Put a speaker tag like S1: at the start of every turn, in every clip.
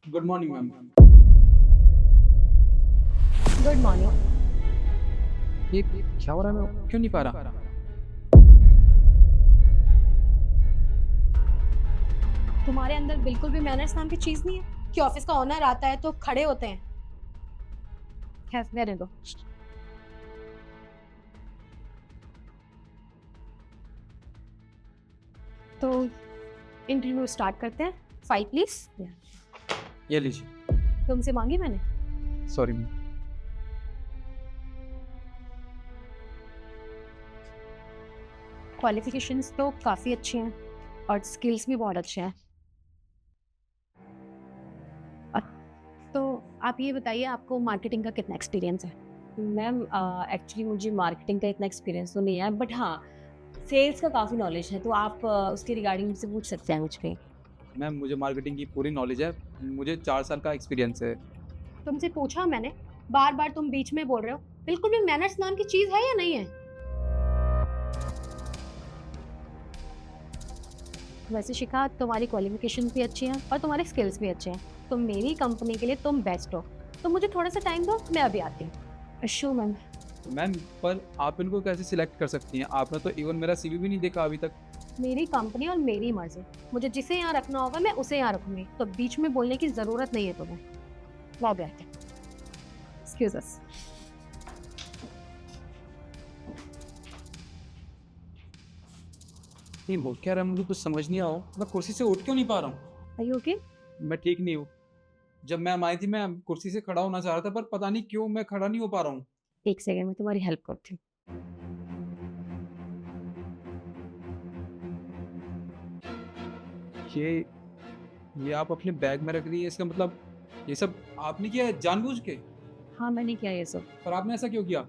S1: Good morning ma'am.
S2: Good morning.
S1: ये क्या हो रहा है, मैं क्यों नहीं पा रहा?
S2: तुम्हारे अंदर बिल्कुल भी मैनर्स नाम की चीज नहीं है कि ऑफिस का ओनर आता है तो खड़े होते हैं। खैर रहने दो। तो इंटरव्यू स्टार्ट करते हैं। File please.
S1: ये लीजिए।
S2: तुमसे मांगी मैंने।
S1: Sorry ma'am.
S2: क्वालिफिकेशंस तो काफी अच्छे हैं और स्किल्स भी बहुत अच्छे हैं। अ- तो आप ये बताइए आपको मार्केटिंग का कितना एक्सपीरियंस है।
S3: मैम एक्चुअली मुझे मार्केटिंग का इतना एक्सपीरियंस तो नहीं है, बट हाँ सेल्स का काफ़ी नॉलेज है, तो आप उसके रिगार्डिंग मुझसे पूछ सकते हैं मुझ पे।
S1: मैम मुझे मार्केटिंग की पूरी नॉलेज है। मुझे 4 साल का एक्सपीरियंस है।
S2: तुमसे पूछा मैंने, बार बार तुम बीच में बोल रहे हो। बिल्कुल भी मैनर्स नाम की चीज है या नहीं है। वैसे शिखा, तुम्हारी क्वालिफिकेशन भी अच्छी हैं और तुम्हारे स्किल्स भी अच्छे हैं। तो मेरी कंपनी के लिए तुम बेस्ट हो। तो मुझे थोड़ा सा टाइम दो, मैं अभी आती हूँ। Show ma'am.
S1: मैम पर आप इनको कैसे सिलेक्ट कर सकती हैं? आपने तो इवन मेरा सीवी भी नहीं देखा अभी तक।
S2: मेरी कंपनी और मेरी मर्जी। मुझे जिसे यहाँ रखना होगा मैं उसे यहाँ रखूंगी, तो बीच में बोलने की जरूरत नहीं है तुम्हें। लॉबी आते हैं। एक्सक्यूज अस।
S1: नहीं वो क्या रहा है, मुझे कुछ समझ नहीं आ रहा। मैं कुर्सी से उठ क्यों नहीं पा रहा हूँ?
S2: Are you okay?
S1: मैं ठीक नहीं हूँ। जब मैम आई थी मैं कुर्सी से खड़ा होना चाह रहा था, पर पता नहीं क्यों मैं खड़ा नहीं हो पा रहा हूँ।
S2: एक सेकंड में तुम्हारी हेल्प करती हूँ।
S1: ये ये आप अपने बैग में रख रही है, इसका मतलब ये सब आपने किया है जानबूझ के?
S2: हाँ, मैंने किया ये सब।
S1: पर आपने ऐसा क्यों किया?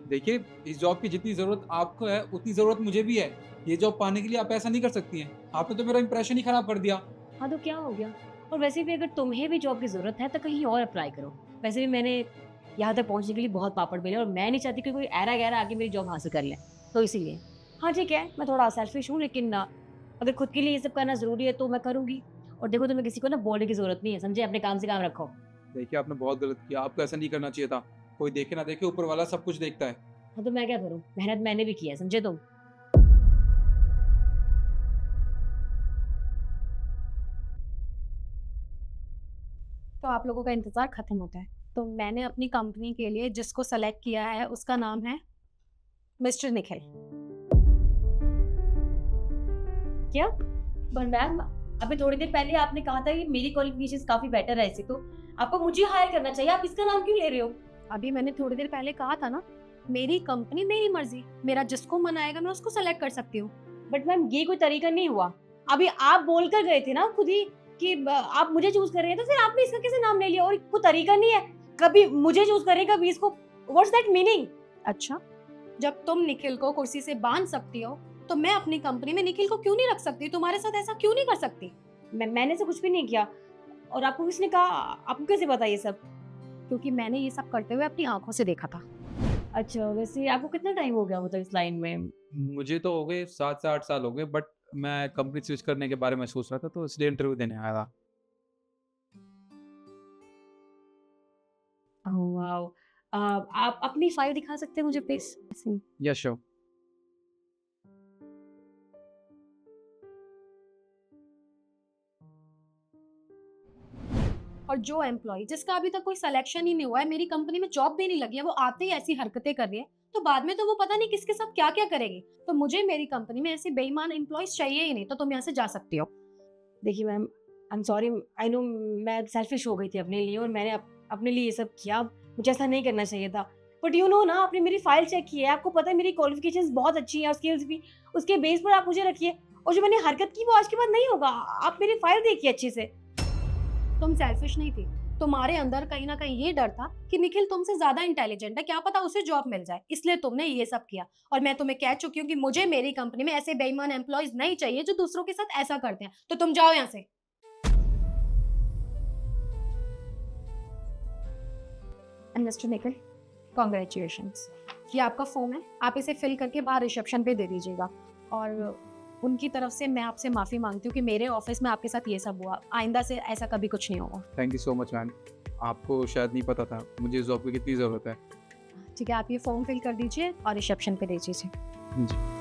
S1: देखिए, इस जॉब की जितनी ज़रूरत आपको है उतनी ज़रूरत मुझे भी है। ये जॉब पाने के लिए आप ऐसा नहीं कर सकती हैं। आपने तो मेरा इंप्रेशन ही खराब कर दिया।
S3: हाँ तो क्या हो गया? और वैसे भी अगर तुम्हें भी जॉब की ज़रूरत है तो कहीं और अप्लाई करो। वैसे भी मैंने यहाँ तक पहुँचने के लिए बहुत पापड़ बेले, और मैं नहीं चाहती कि कोई ऐरा गैरा आके मेरी जॉब हासिल कर ले, तो इसीलिए। हाँ ठीक है, मैं थोड़ा सेल्फिश हूँ, लेकिन अगर खुद के लिए ये सब करना ज़रूरी है तो मैं करूँगी। और देखो, तुम्हें किसी को ना बोलने की ज़रूरत नहीं है, समझे? अपने काम से काम रखो।
S1: देखिए, आपने बहुत गलत किया, आपको ऐसा नहीं करना चाहिए था। कोई देखे ना देखे, ऊपर वाला सब कुछ देखता है।
S3: हाँ तो मैं क्या करूँ? मेहनत मैंने भी की है, समझे तुम?
S2: तो आप लोगों का इंतजार खत्म होता है। तो मैंने अपनी कंपनी के लिए जिसको सेलेक्ट किया है उसका नाम है मिस्टर निखिल।
S3: क्या? पर मैम, अभी थोड़ी देर पहले आपने कहा था कि मेरी क्वालिफिकेशंस काफ़ी बेटर है ऐसे, तो आपको मुझे हायर करना चाहिए, आप इसका नाम क्यों ले रहे हो?
S2: अभी मैंने थोड़ी देर पहले कहा था ना, मेरी कंपनी मेरी मर्जी। मेरा जिसको मन आएगा मैं उसको सेलेक्ट कर सकती हूँ।
S3: बट मैम ये कोई तरीका नहीं हुआ। अभी आप बोल कर गए थे ना खुद ही कि आप मुझे चूज कर रहे हैं, तो फिर आपने इसका कैसे नाम ले लिया? और कोई तरीका नहीं है, कभी मुझे चूज करें कभी इसको। What's that meaning?
S2: अच्छा, जब तुम निखिल को कुर्सी से बांध सकती हो तो मैं अपनी कंपनी में निखिल को क्यों नहीं रख सकती? तुम्हारे साथ ऐसा क्यों नहीं कर सकती?
S3: मैंने तो कुछ भी नहीं किया। और आपको किसने कहा? आपको कैसे पता ये सब?
S2: क्योंकि मैंने ये सब करते हुए अपनी आंखों से देखा था।
S3: अच्छा, वैसे आपको कितना टाइम हो गया मतलब इस लाइन में?
S1: मुझे तो हो गए 7 से 8 साल हो गए, बट मैं कंपनी स्विच करने के बारे में सोच रहा था, तो इसलिए इंटरव्यू देने आया था।
S3: Oh wow! आप अपनी फाइल दिखा सकते हैं मुझे प्लीज?
S1: Yes sure.
S2: और जो एम्प्लॉय जिसका अभी तक कोई सिलेक्शन ही नहीं हुआ है, मेरी कंपनी में जॉब भी नहीं लगी है, वो आते ही ऐसी हरकतें कर रही है, तो बाद में तो वो पता नहीं किसके साथ क्या क्या करेगी। तो मुझे मेरी कंपनी में ऐसे बेईमान एम्प्लॉयज चाहिए ही नहीं। तो तुम यहाँ से जा सकती हो।
S3: देखिए ma'am, I am sorry, I know मैं सेल्फिश हो गई थी अपने लिए, और मैंने अपने लिए ये सब किया। मुझे ऐसा नहीं करना चाहिए था। बट यू नो ना, आपने मेरी फाइल चेक की है, आपको पता है मेरी क्वालिफिकेशंस बहुत अच्छी हैं और स्किल्स भी। उसके बेस पर आप मुझे रखिए, और जो मैंने हरकत की वो आज के बाद नहीं होगा। आप मेरी फाइल देखिए अच्छे से।
S2: तुम सेल्फिश नहीं थी। तुम्हारे अंदर कहीं ना कहीं ये डर था कि निखिल तुमसे ज्यादा इंटेलिजेंट है, क्या पता उसे जॉब मिल जाए, इसलिए तुमने ये सब किया। और मैं तुम्हें कह चुकी हूँ कि मुझे मेरी कंपनी में ऐसे बेईमान एम्प्लॉयज नहीं चाहिए जो दूसरों के साथ ऐसा करते हैं। तो तुम जाओ यहाँ से। And mister Nikhil, congratulations. ये आपका फॉर्म है, आप इसे फिल करके बाहर रिसेप्शन पे दे दीजिएगा। और उनकी तरफ से मैं आपसे माफ़ी मांगती हूँ कि मेरे ऑफिस में आपके साथ ये सब हुआ। आइंदा से ऐसा कभी कुछ नहीं होगा।
S1: Thank you so much ma'am. आपको शायद नहीं पता था मुझे इस जॉब की कितनी ज़रूरत है।
S2: ठीक है, आप ये फॉर्म फिल कर दीजिए और रिसेप्शन पे दे दीजिए।
S1: जी।